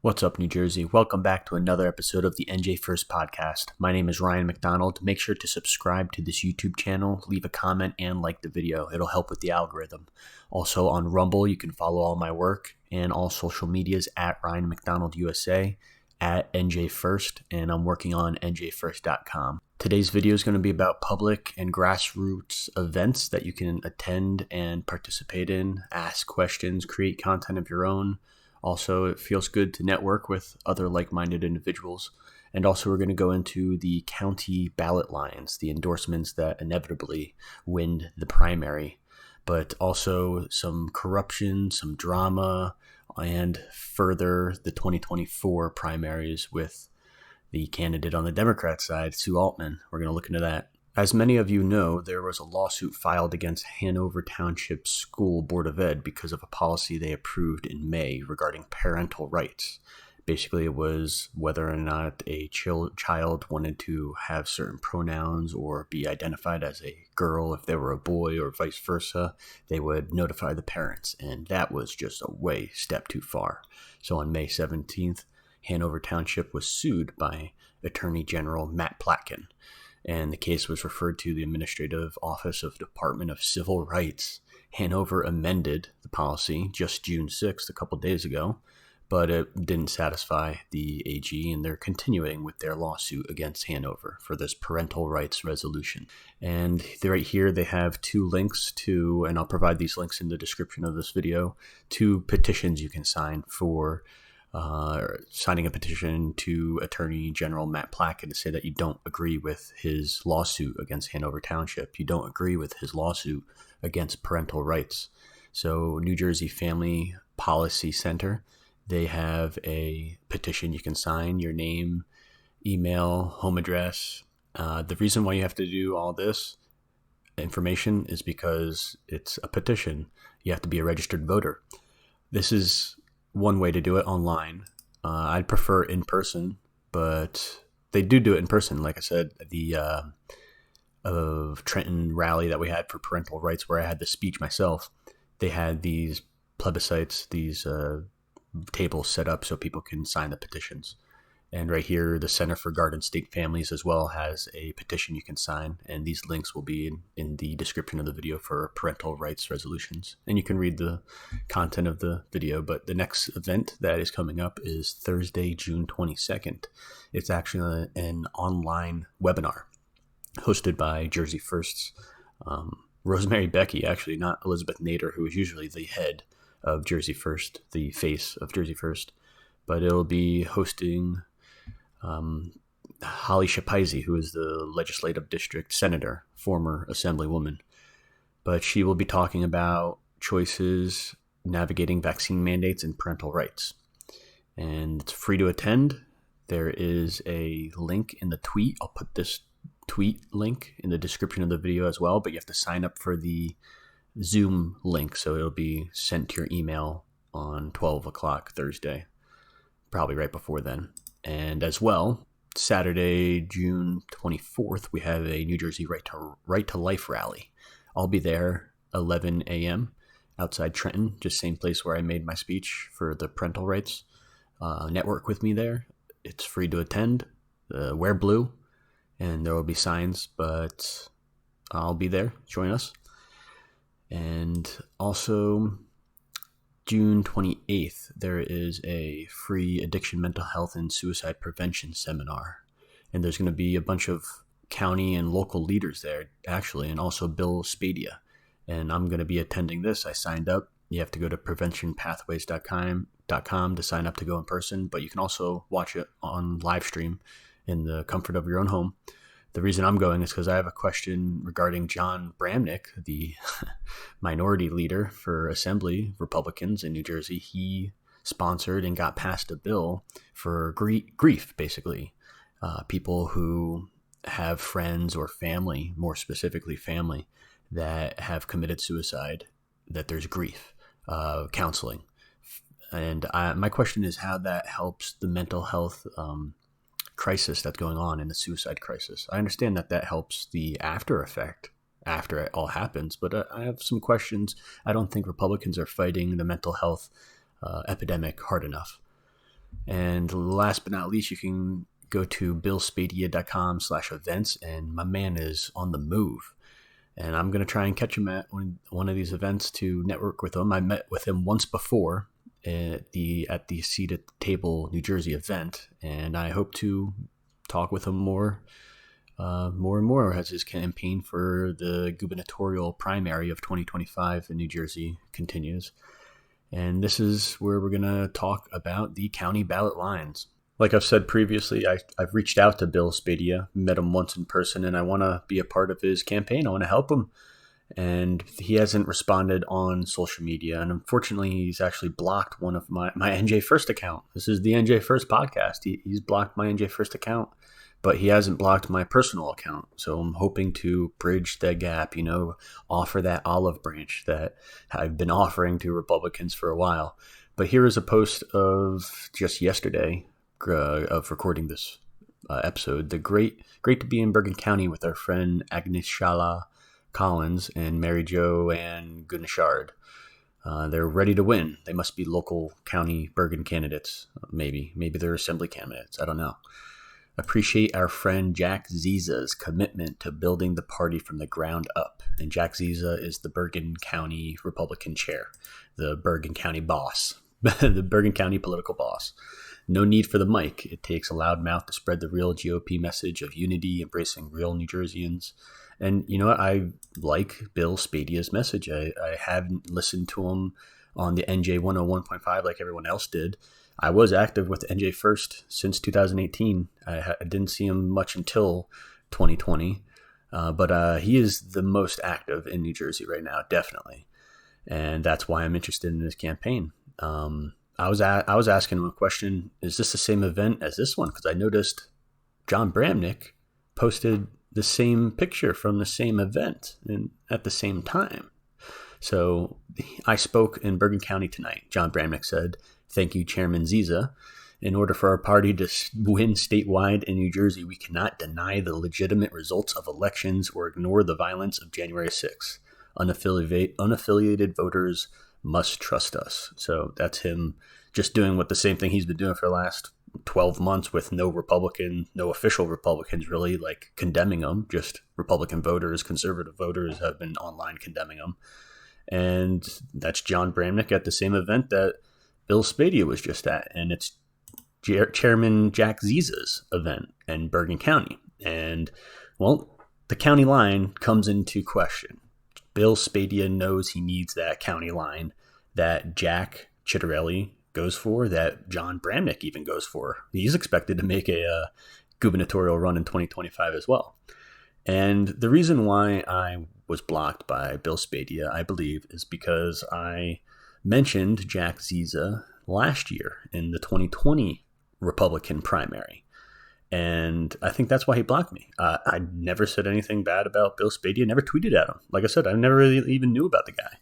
What's up, New Jersey? Welcome back to another episode of the NJ1ST podcast. My name is Ryan McDonald. Make sure to subscribe to this YouTube channel, leave a comment, and like the video. It'll help with the algorithm. Also on Rumble, you can follow all my work and all social medias at Ryan McDonald USA, at NJ1ST, and I'm working on NJ1ST.com. Today's video is going to be about public and grassroots events that you can attend and participate in, ask questions, create content of your own. Also, it feels good to network with other like-minded individuals. And also, we're going to go into the county ballot lines, the endorsements that inevitably win the primary, but also some corruption, some drama, and further the 2024 primaries with the candidate on the Democrat side, Sue Altman. We're going to look into that. As many of you know, there was a lawsuit filed against Hanover Township School Board of Ed because of a policy they approved in May regarding parental rights. Basically, it was whether or not a child wanted to have certain pronouns or be identified as a girl if they were a boy or vice versa, they would notify the parents, and that was just a way step too far. So on May 17th, Hanover Township was sued by Attorney General Matt Platkin, and the case was referred to the Administrative Office of Department of Civil Rights. Hanover amended the policy just June 6th, a couple days ago, but it didn't satisfy the AG, and they're continuing with their lawsuit against Hanover for this parental rights resolution. And right here, they have two links to, and I'll provide these links in the description of this video, two petitions you can sign for signing a petition to Attorney General Matt Platkin to say that you don't agree with his lawsuit against Hanover Township. You don't agree with his lawsuit against parental rights. So New Jersey Family Policy Center, they have a petition you can sign, your name, email, home address. The reason why you have to do all this information is because it's a petition. You have to be a registered voter. This is one way to do it online. I'd prefer in person, but they do it in person. Like I said, the of Trenton rally that we had for parental rights, where I had the speech myself, they had these plebiscites, these tables set up so people can sign the petitions. And right here, the Center for Garden State Families as well has a petition you can sign, and these links will be in the description of the video for parental rights resolutions. And you can read the content of the video, but the next event that is coming up is Thursday, June 22nd. It's actually an online webinar hosted by Jersey First's Rosemary Becky, actually, not Elizabeth Nader, who is usually the head of Jersey First, the face of Jersey First. But it'll be hosting Holly Shapizi, who is the legislative district senator, former assemblywoman. But she will be talking about choices, navigating vaccine mandates, and parental rights. And it's free to attend. There is a link in the tweet. I'll put this tweet link in the description of the video as well, but you have to sign up for the Zoom link, so it'll be sent to your email on 12 o'clock Thursday, probably right before then. And as well, Saturday, June 24th, we have a New Jersey Right to Life rally. I'll be there 11 a.m. outside Trenton, just same place where I made my speech for the parental rights. Network with me there. It's free to attend. Wear blue, and there will be signs, but I'll be there. Join us. And also, June 28th, there is a free addiction, mental health, and suicide prevention seminar. And there's going to be a bunch of county and local leaders there, actually, and also Bill Spadia. And I'm going to be attending this. I signed up. You have to go to preventionpathways.com to sign up to go in person, but you can also watch it on live stream in the comfort of your own home. The reason I'm going is because I have a question regarding John Bramnick, the minority leader for Assembly Republicans in New Jersey. He sponsored and got passed a bill for grief, basically. People who have friends or family, more specifically family, that have committed suicide, that there's grief, counseling. And my question is how that helps the mental health crisis that's going on in the suicide crisis. I understand that helps the after effect after it all happens, but I have some questions. I don't think Republicans are fighting the mental health epidemic hard enough. And last but not least, you can go to billspadia.com/events, and my man is on the move. And I'm going to try and catch him at one of these events to network with him. I met with him once before at the Seat at the Table New Jersey event, and I hope to talk with him more and more as his campaign for the gubernatorial primary of 2025 in New Jersey continues. And this is where we're going to talk about the county ballot lines. Like I've said previously, I've reached out to Bill Spadia, met him once in person, and I want to be a part of his campaign. I want to help him. And he hasn't responded on social media. And unfortunately, he's actually blocked one of my NJ1ST account. This is the NJ1ST podcast. He's blocked my NJ1ST account, but he hasn't blocked my personal account. So I'm hoping to bridge that gap, offer that olive branch that I've been offering to Republicans for a while. But here is a post of just yesterday of recording this episode. The great to be in Bergen County with our friend Agnishala Collins and Mary Jo Ann Gunishard. They're ready to win. They must be local county Bergen candidates. Maybe they're assembly candidates. I don't know. Appreciate our friend Jack Ziza's commitment to building the party from the ground up. And Jack Ziza is the Bergen County Republican chair, the Bergen County boss, the Bergen County political boss. No need for the mic. It takes a loud mouth to spread the real GOP message of unity, embracing real New Jerseyans. And you know what? I like Bill Spadia's message. I haven't listened to him on the NJ 101.5 like everyone else did. I was active with NJ1ST since 2018. I didn't see him much until 2020. But he is the most active in New Jersey right now, definitely. And that's why I'm interested in his campaign. I was asking him a question: is this the same event as this one? Because I noticed John Bramnick posted the same picture from the same event and at the same time. So I spoke in Bergen County tonight. John Bramnick said, "Thank you, Chairman Ziza. In order for our party to win statewide in New Jersey, we cannot deny the legitimate results of elections or ignore the violence of January 6th. Unaffiliated voters must trust us." So that's him just doing the same thing he's been doing for the last 12 months with no official Republicans really condemning him. Just Republican voters, conservative voters have been online condemning him. And that's John Bramnick at the same event that Bill Spadia was just at. And it's Chairman Jack Ziza's event in Bergen County. And, well, the county line comes into question. Bill Spadia knows he needs that county line that Jack Chitterelli goes for, that John Bramnick even goes for. He's expected to make a gubernatorial run in 2025 as well. And the reason why I was blocked by Bill Spadia, I believe, is because I mentioned Jack Ziza last year in the 2020 Republican primary. And I think that's why he blocked me. I never said anything bad about Bill Spadia, never tweeted at him. Like I said, I never really even knew about the guy.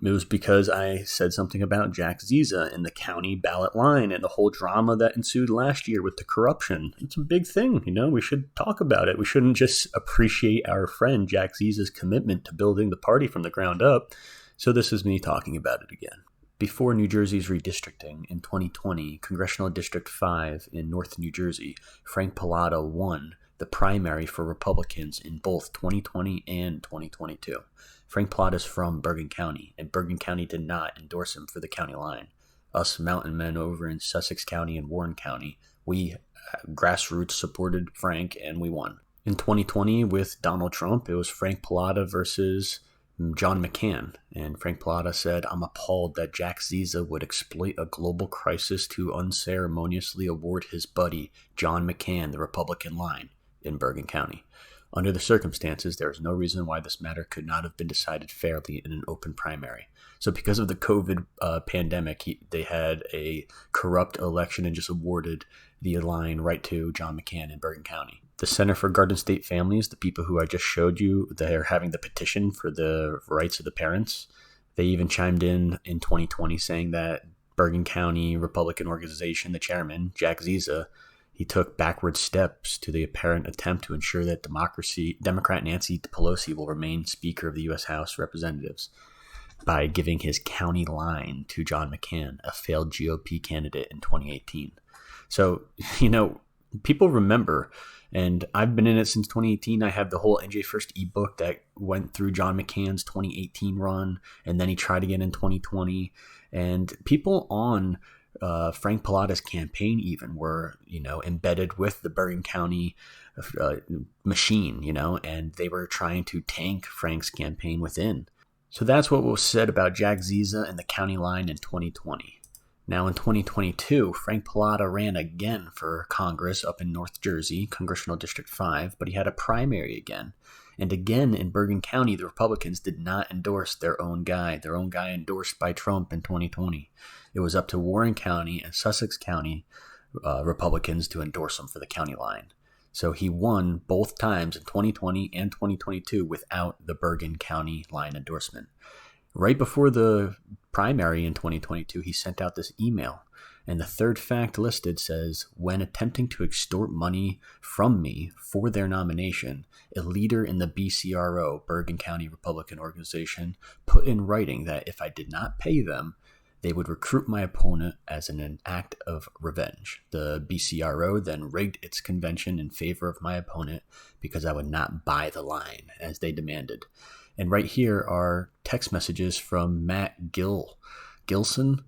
It was because I said something about Jack Ziza and the county ballot line and the whole drama that ensued last year with the corruption. It's a big thing, we should talk about it. We shouldn't just appreciate our friend Jack Ziza's commitment to building the party from the ground up. So this is me talking about it again. Before New Jersey's redistricting in 2020, Congressional District 5 in North New Jersey, Frank Pallotta won the primary for Republicans in both 2020 and 2022. Frank Pallotta is from Bergen County, and Bergen County did not endorse him for the county line. Us mountain men over in Sussex County and Warren County, we grassroots supported Frank, and we won. In 2020, with Donald Trump, it was Frank Pallotta versus John McCain, and Frank Pallotta said, "I'm appalled that Jack Ziza would exploit a global crisis to unceremoniously award his buddy, John McCain, the Republican line in Bergen County. Under the circumstances, there is no reason why this matter could not have been decided fairly in an open primary." So because of the COVID pandemic, they had a corrupt election and just awarded the line right to John McCain in Bergen County. The Center for Garden State Families, the people who I just showed you, they're having the petition for the rights of the parents. They even chimed in 2020 saying that Bergen County Republican organization, the chairman, Jack Ziza, he took backward steps to the apparent attempt to ensure that Democrat Nancy Pelosi will remain Speaker of the U.S. House of Representatives. by giving his county line to John McCain, a failed GOP candidate in 2018. So, people remember, and I've been in it since 2018. I have the whole NJ1ST ebook that went through John McCain's 2018 run, and then he tried again in 2020. And people on Frank Pallada's campaign even were, embedded with the Bergen County machine, and they were trying to tank Frank's campaign within. So that's what was said about Jack Ziza and the county line in 2020. Now in 2022, Frank Pallada ran again for Congress up in North Jersey, Congressional District 5, but he had a primary again. And again in Bergen County, the Republicans did not endorse their own guy endorsed by Trump in 2020. It was up to Warren County and Sussex County Republicans to endorse him for the county line. So he won both times in 2020 and 2022 without the Bergen County line endorsement. Right before the primary in 2022, he sent out this email. And the third fact listed says, when attempting to extort money from me for their nomination, a leader in the BCRO, Bergen County Republican Organization, put in writing that if I did not pay them, they would recruit my opponent as an act of revenge. The BCRO then rigged its convention in favor of my opponent because I would not buy the line as they demanded. And right here are text messages from Matt Gilson.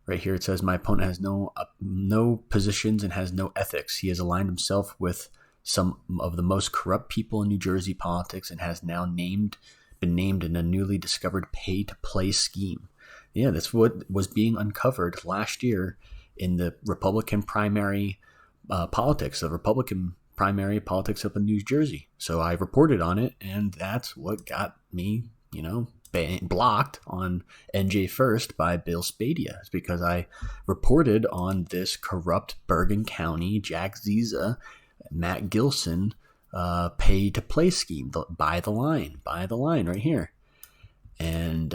Right here it says, my opponent has no positions and has no ethics. He has aligned himself with some of the most corrupt people in New Jersey politics and has now been named in a newly discovered pay-to-play scheme. Yeah, that's what was being uncovered last year in the Republican primary politics, the Republican primary politics up in New Jersey. So I reported on it, and that's what got me, blocked on NJ1ST by Bill Spadia. It's because I reported on this corrupt Bergen County, Jack Ziza, Matt Gilson pay-to-play scheme, buy the line right here. And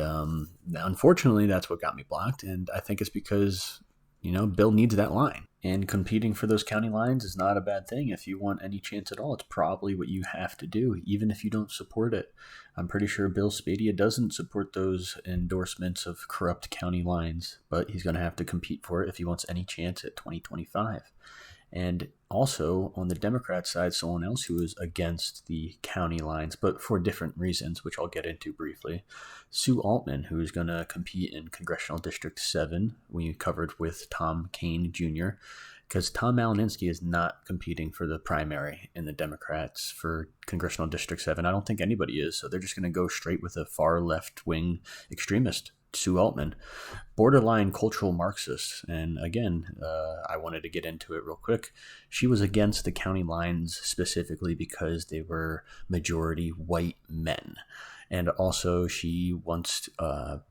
unfortunately, that's what got me blocked. And I think it's because, Bill needs that line. And competing for those county lines is not a bad thing. If you want any chance at all, it's probably what you have to do, even if you don't support it. I'm pretty sure Bill Spadia doesn't support those endorsements of corrupt county lines, but he's going to have to compete for it if he wants any chance at 2025. And also on the Democrat side, someone else who is against the county lines, but for different reasons, which I'll get into briefly, Sue Altman, who is going to compete in Congressional District 7. We covered with Tom Kean Jr., because Tom Malininsky is not competing for the primary in the Democrats for Congressional District 7. I don't think anybody is, so they're just going to go straight with a far left-wing extremist, Sue Altman, borderline cultural Marxist. And again, I wanted to get into it real quick. She was against the county lines specifically because they were majority white men. And also she wants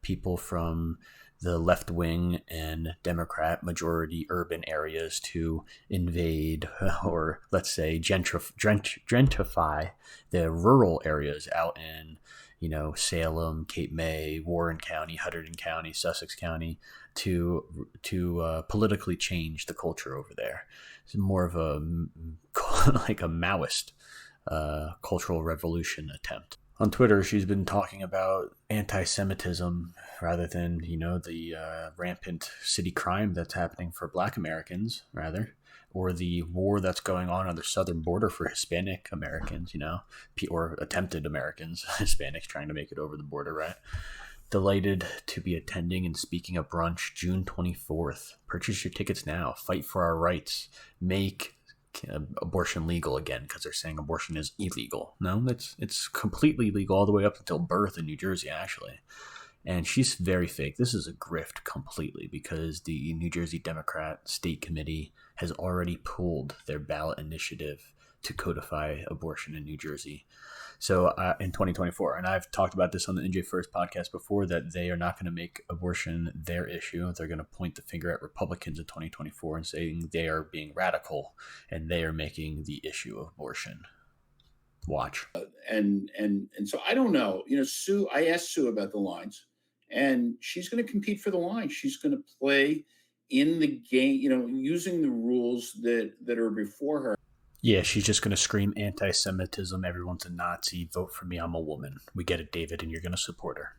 people from the left wing and Democrat majority urban areas to invade or let's say gentrify the rural areas out in Salem, Cape May, Warren County, Hunterdon County, Sussex County to politically change the culture over there. It's more of a like a Maoist cultural revolution attempt. On Twitter, she's been talking about anti-Semitism rather than, the rampant city crime that's happening for Black Americans, rather, or the war that's going on the southern border for Hispanic Americans, or attempted Americans, Hispanics trying to make it over the border, right? Delighted to be attending and speaking at brunch June 24th. Purchase your tickets now. Fight for our rights. Make abortion legal again, because they're saying abortion is illegal. No, it's completely legal all the way up until birth in New Jersey, actually. And she's very fake. This is a grift completely, because the New Jersey Democrat State Committee has already pulled their ballot initiative to codify abortion in New Jersey. So in 2024, and I've talked about this on the NJ1ST podcast before, that they are not going to make abortion their issue. They're going to point the finger at Republicans in 2024 and saying they are being radical and they are making the issue of abortion. Watch. And so I don't know. Sue. I asked Sue about the lines, and she's going to compete for the line. She's going to play in the game. Using the rules that are before her. Yeah, she's just going to scream anti-Semitism. Everyone's a Nazi. Vote for me. I'm a woman. We get it, David, and you're going to support her.